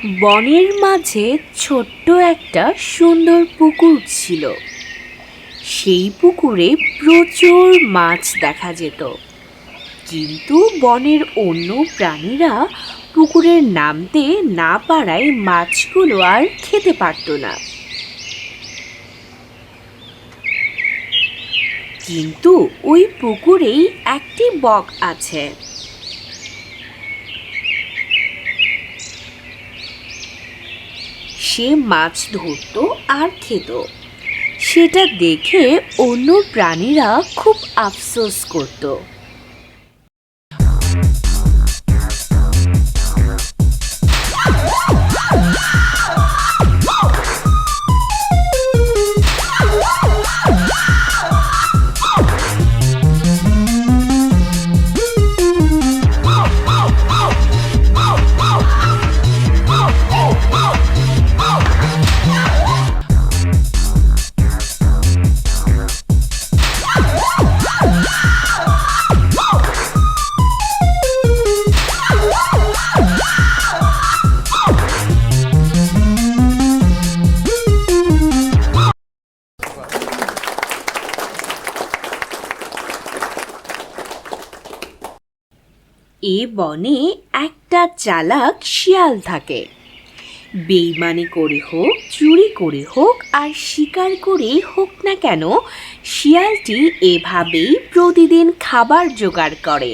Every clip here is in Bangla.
বনের মাঝে ছোট্ট একটা সুন্দর পুকুর ছিল। সেই পুকুরে প্রচুর মাছ দেখা যেত, কিন্তু বনের অন্য প্রাণীরা পুকুরে নামতে না পারায় মাছগুলো আর খেতে পারত না। কিন্তু ওই পুকুরেই একটি বক আছে। সে মাছ ধরত আর খেত। সেটা দেখে অন্য প্রাণীরা খুব আফসোস করত। এ বনে একটা চালাক শিয়াল থাকে। বেইমানি করে হোক, চুরি করে হোক আর শিকার করেই হোক না কেন, শিয়ালটি এভাবেই প্রতিদিন খাবার জোগাড় করে।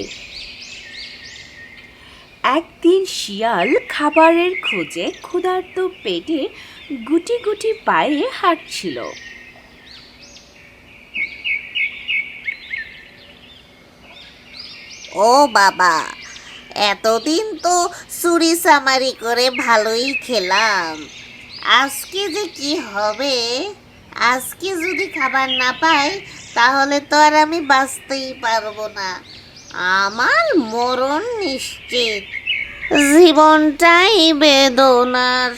একদিন শিয়াল খাবারের খোঁজে ক্ষুধার্ত পেটে গুটি গুটি পায়ে হাঁটছিল। ও বাবা, এতদিন তো চুরি চামারি করে ভালোই খেলাম। আজকে যে কি হবে? আজকে যদি খাবার না পাই তাহলে তো আর আমি বাঁচতেই পারবো না। আমার মরণ নিশ্চিত। জীবনটাই বেদনার।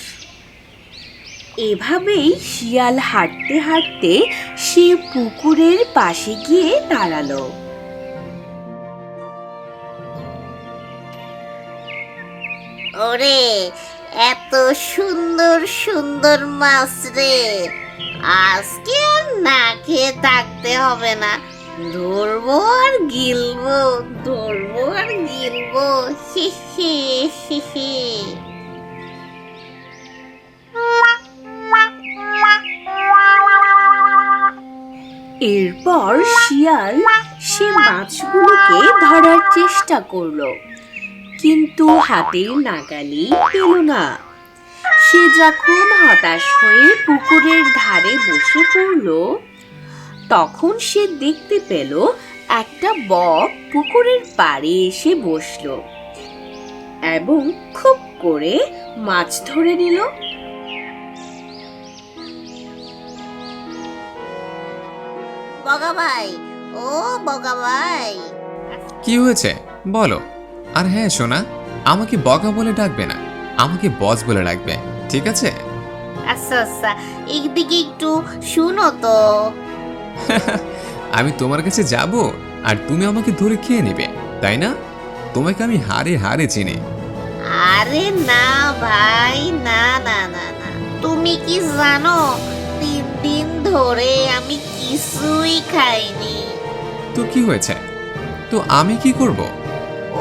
এভাবেই শিয়াল হাঁটতে হাঁটতে সে পুকুরের পাশে গিয়ে দাঁড়ালো। ওরে, এত সুন্দর সুন্দর মাছ রে! আজকে আর না খেয়ে থাকতে হবে না। ধরবো আর গিলবো, ধরবো আর গিলবো। হি হি হি হি। এরপর শিয়াল সে মাছগুলোকে ধরার চেষ্টা করলো, কিন্তু হাতের নাগালেই পেল না। সে যখন হতাশ হয়ে পুকুরের ধারে বসে পড়ল, তখন সে দেখতে পেল একটা বক পুকুরের পাড়ে এসে বসলো এবং খুব করে মাছ ধরে নিল। বগা ভাই, ও বগা ভাই। কি হয়েছে বলো? আর হ্যাঁ সোনা, আমাকে বগা বলে ডাকবে না, আমাকে বস বলে ডাকবে, ঠিক আছে? আচ্ছা আচ্ছা, এইদিকে একটু শুনো তো। আমি তোমার কাছে যাব আর তুমি আমাকে ধরে খেয়ে নেবে, তাই না? তোমাকে আমি হারে হারে চিনি। আরে না ভাই, না না না না। তুমি কি জানো, 3 দিন ধরে আমি কিছুই খাইনি। তো কি হয়েছে? তো আমি কি করব?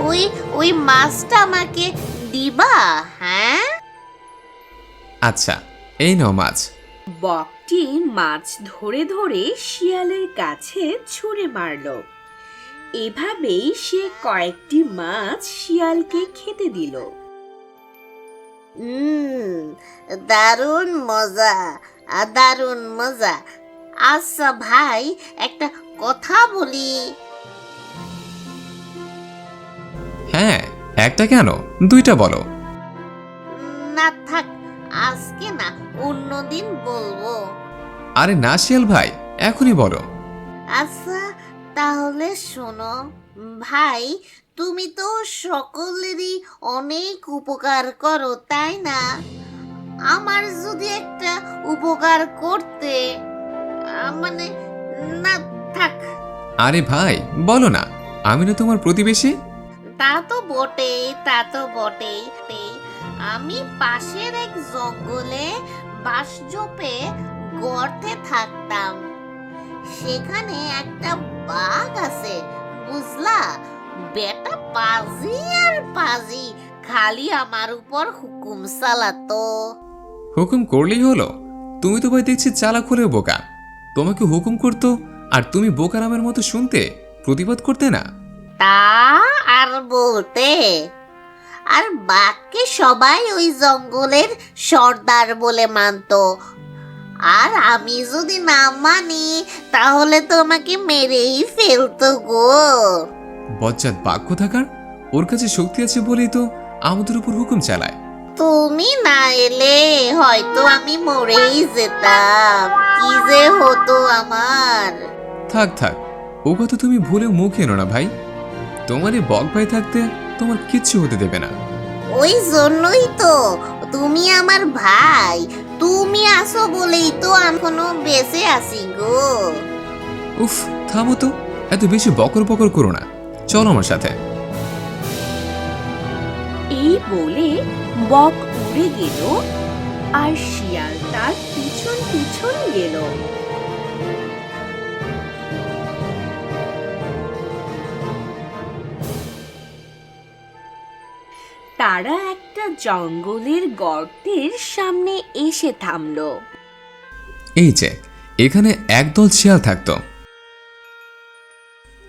ওই ওই মাছটা আমাকে দিবা? হ্যাঁ, আচ্ছা, এই নাও মাছ। বকটি মাছ ধরে ধরে শিয়ালের কাছে ছুঁড়ে মারল। এভাবেই সে কয়েকটি মাছ শিয়ালকে খেতে দিল। দারুণ মজা, দারুণ মজা। আচ্ছা ভাই, একটা কথা বলি। হ্যাঁ, একটা কেন, দুইটা বলো। না থাক, আজকে না, অন্যদিন বলবো। আরে না শিয়াল ভাই, এখনই বলো। আচ্ছা তাহলে শোনো ভাই, তুমি তো সকলেরই অনেক উপকার করো, তাই না? আমার যদি একটা উপকার করতে, মানে, না থাক। আরে ভাই বলো না, আমি না তোমার প্রতিবেশী। তা তো বটেই, তা তো বটেই। আমি পাশের এক জঙ্গলে বাঁশঝোপে গর্তে থাকতাম। সেখানে একটা বাঘ আছে, বুঝলা? বেটা পাজি আর পাজি, খালি আমার উপর হুকুম চালাতো। হুকুম করলেই হলো? তুমি তো ভাই দেখছি চালাক হলেও বোকা। তোমাকে হুকুম করতো আর তুমি বোকা নামের মতো শুনতে, প্রতিবাদ করতে না। তা আর বলতে, আর বাঘকে সবাই ওই জঙ্গলের সর্দার বলে মানতো। আর আমি যদি না মানি তাহলে তো আমাকে মেরেই ফেলতো গো। বজ্জাত বাঘ থাকার, ওর কাছে শক্তি আছে বলেই তো আমাদের উপর হুকুম চালায়। তুমি না এলে হয়তো আমি মরেই যেতাম। কি যে হতো আমার। থাক থাক, ও কথা তুমি ভুলেও মুখ এনো না ভাই। তোমার এই বক ভাই থাকতে তোমার কিচ্ছু হতে দেবে না। ওই জন্যই তো তুমি আমার ভাই। তুমি আসো বলেই তো আমি এখনো বেঁচে আছি গো। উফ, থামো তো, এত বেশি বকর বকর করো না। চলো আমার সাথে। এই বলে বক উড়ে গেল আর শিয়াল তার পিছন পিছন গেল। তারা একটা জঙ্গলের গর্তের সামনে এসে থামলো। এই যে এখানে একদল শিয়াল থাকতো,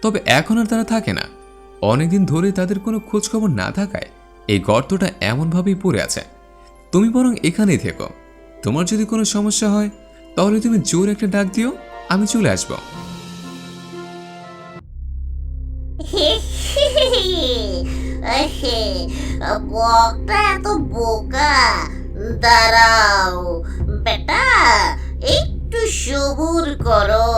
তবে এখন আর তারা থাকে না। অনেকদিন ধরে তাদের কোনো খোঁজ খবর না থাকায় এই গর্তটা এমনভাবেই পড়ে আছে। তুমি বরং এখানেই থেকো। তোমার যদি কোনো সমস্যা হয় তাহলে তুমি জোর একটা ডাক দিও, আমি চলে আসবো। বকটা এত বোকা। দাঁড়াও বেটা, একটু সবুর করো।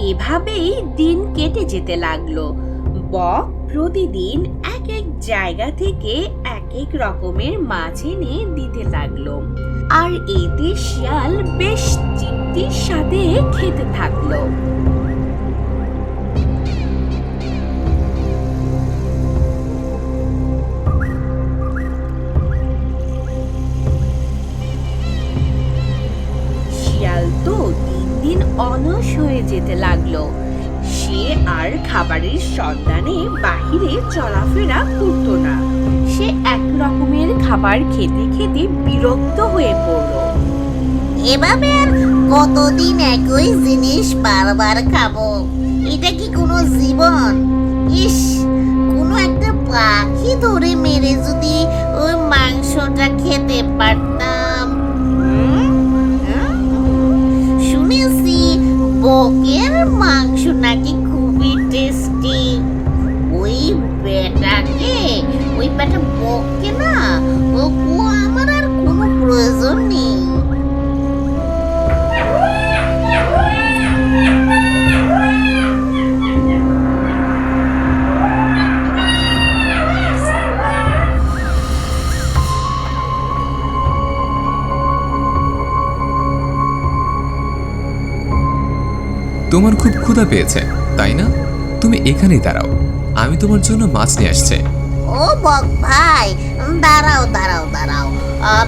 এভাবেই দিন কেটে যেতে লাগলো। বক প্রতিদিন এক এক জায়গা থেকে এক এক রকমের মাছ এনে দিতে লাগলো, আর এতে শিয়াল বেশ তৃপ্তির সাথে খেতে থাকলো। শিয়াল তো দিন দিন অলস হয়ে যেতে লাগলো। সে আর খাবারের সন্ধানে বাহিরে চলাফেরা করতো না। সে এক রকমের খাবার খেতে খেতে বিরক্ত হয়ে পড়লো। এভাবে আর কতদিন একই জিনিস বারবার খাবো? এটা কি কোনো জীবন? ইস, কোনো একটা পাখি ধরে মেরে যদি ওই মাংসটা খেতে পারতাম। শুনেছি বকের মাংস নাকি খুবই টেস্টি। ওই বেটা বককে না, ও আমার আর কোনো প্রয়োজন নেই। তোমার খুব ক্ষুধা পেয়েছে তাই না? তুমি এখানেই দাঁড়াও, আমি তোমার জন্য মাছ নিয়ে আসছি। ও বক ভাই, দাঁড়াও দাঁড়াও দাঁড়াও।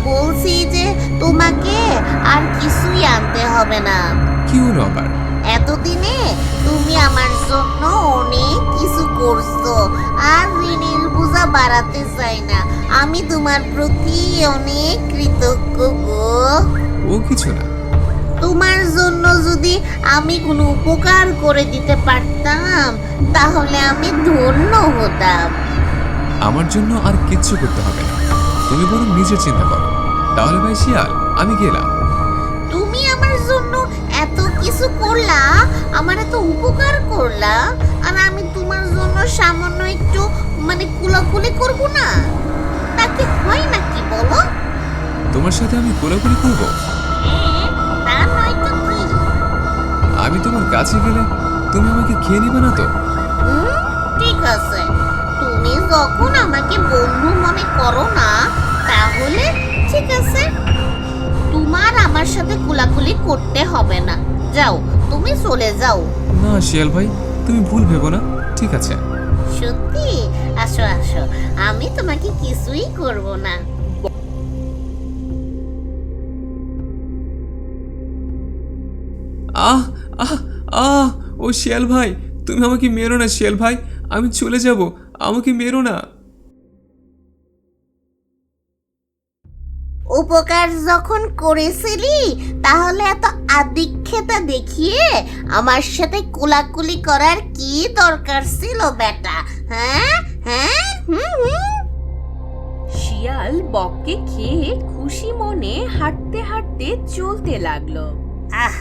বলছি যে তোমাকে আর কিছুই আনতে হবে না। কি হলো আবার? এতদিনে তুমি আমার জন্য অনেক কিছু করছো, আর ঋণের বোঝা বাড়াতে চাই না। আমি তোমার প্রতি অনেক কৃতজ্ঞ গো। ও কিছু না। তোমার জন্য যদি আমি কোনো উপকার করে দিতে পারতাম তাহলে আমি ধন্য হতাম। আমার জন্য আর কিচ্ছু করতে হবে না, তুমি বরং নিজের চিন্তা করো। তাহলে ভাই শিয়াল, আমি গেলাম। তুমি আমার জন্য এত কিছু করলা, আমার এত উপকার করলা, আর আমি তোমার জন্য সামান্য একটু কুলাকুলি করব না? তাকে হয় নাকি বলো? তোমার সাথে আমি কোলাকুলি করবো? তা নয় তো কি? আমি তোমার কাছে গেলে তুমি আমাকে খেয়ে নিবে না তো? ঠিক আছে, তুমি যখন আমাকে বন্ধু মনে করো না তাহলে ঠিক আছে, তোমার আমার সাথে কুলাকুলি করতে হবে না। যাও, তুমি চলে যাও। না শিয়াল ভাই, তুমি ভুল ভেবো না, ঠিক আছে? সত্যি? আসো আসো, আমি তোমাকে কিছুই করব না। আহ আহ আহ ও শিয়াল ভাই, তুমি আমাকে মেরো না শিয়াল ভাই, আমি চলে যাব, আমাকে মেরো না। উপকার যখন করেছিলি তাহলে এত আদিক্ষেতা দেখিয়ে আমার সাথে কুলাকুলি করার কি দরকার ছিল বেটা? হ্যাঁ হ্যাঁ হুম হুম। শিয়াল বককে খেয়ে খুশি মনে হাঁটতে হাঁটতে চলতে লাগলো। আহ,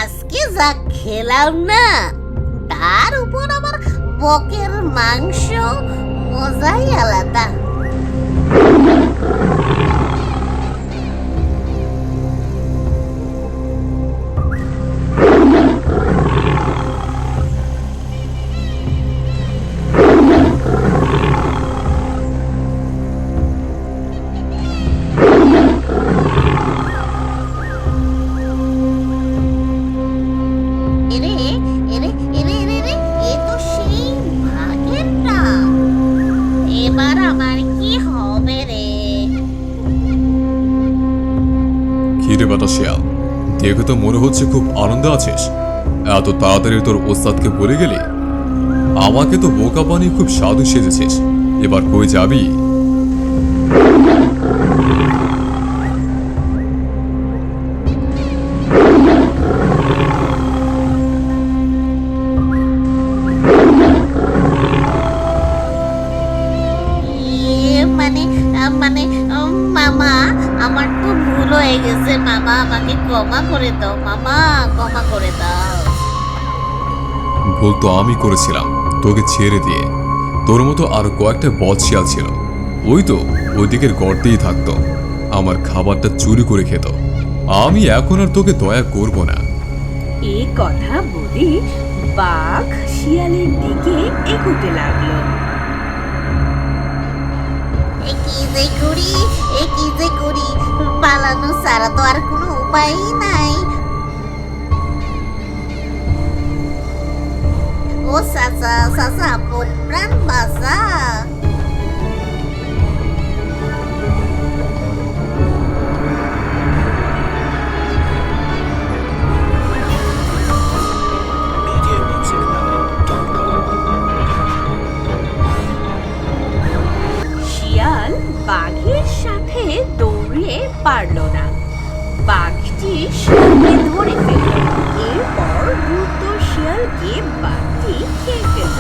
আজকে যা খেলাম না, তার উপর আবার বকের মাংস, মজাই আলাদা। এরে এরে এরে এরে এরে, এ তো সেই ভাগের টান। এবার আমার কি হবে রে? খিরে বেটা শিয়াল, দেখে তো মনে হচ্ছে খুব আনন্দে আছিস। এত তাড়াতাড়ি তোর ওস্তাদকে বলে গেলি? আমাকে তো বোকা বানিয়ে খুব সাধু সেজেছিস। এবার কই যাবি? মানে মানে মামা, আমার তো ভুল হয়ে গেছে মামা, আমাকে ক্ষমা করে দাও মামা, ক্ষমা করে দাও। ভুল তো আমি করেছিলাম তোকে ছেড়ে দিয়ে। তোর মতো আরো কয়েকটা বদ শিয়াল ছিল, ওই তো ওই দিকের গর্তেই থাকতো, আমার খাবারটা চুরি করে খেত। আমি এখন আর তোকে দয়া করব না। এই কথা বলে বাঘ শিয়ালের দিকে এগোতে লাগলো। এ কি যে করি, এ কি যে করি, পালানো ছাড়া তো আর কোনো উপায়ই নাই। ও চাচা, চাচা আপন প্রাণ বাঁচা। শিয়াল বাঘের সাথে দৌড়ে পারল না। বাঘটি শিয়ালকে ধরে ফেলল। এরপর দ্রুত শিয়ালকে বাঘটি খেয়ে ফেলল।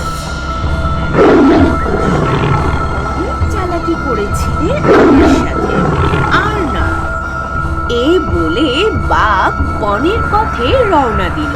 অনেক চালাকি করেছিলে আমার সাথে, আর না। এই বলে বাঘ বনের পথে রওনা দিল।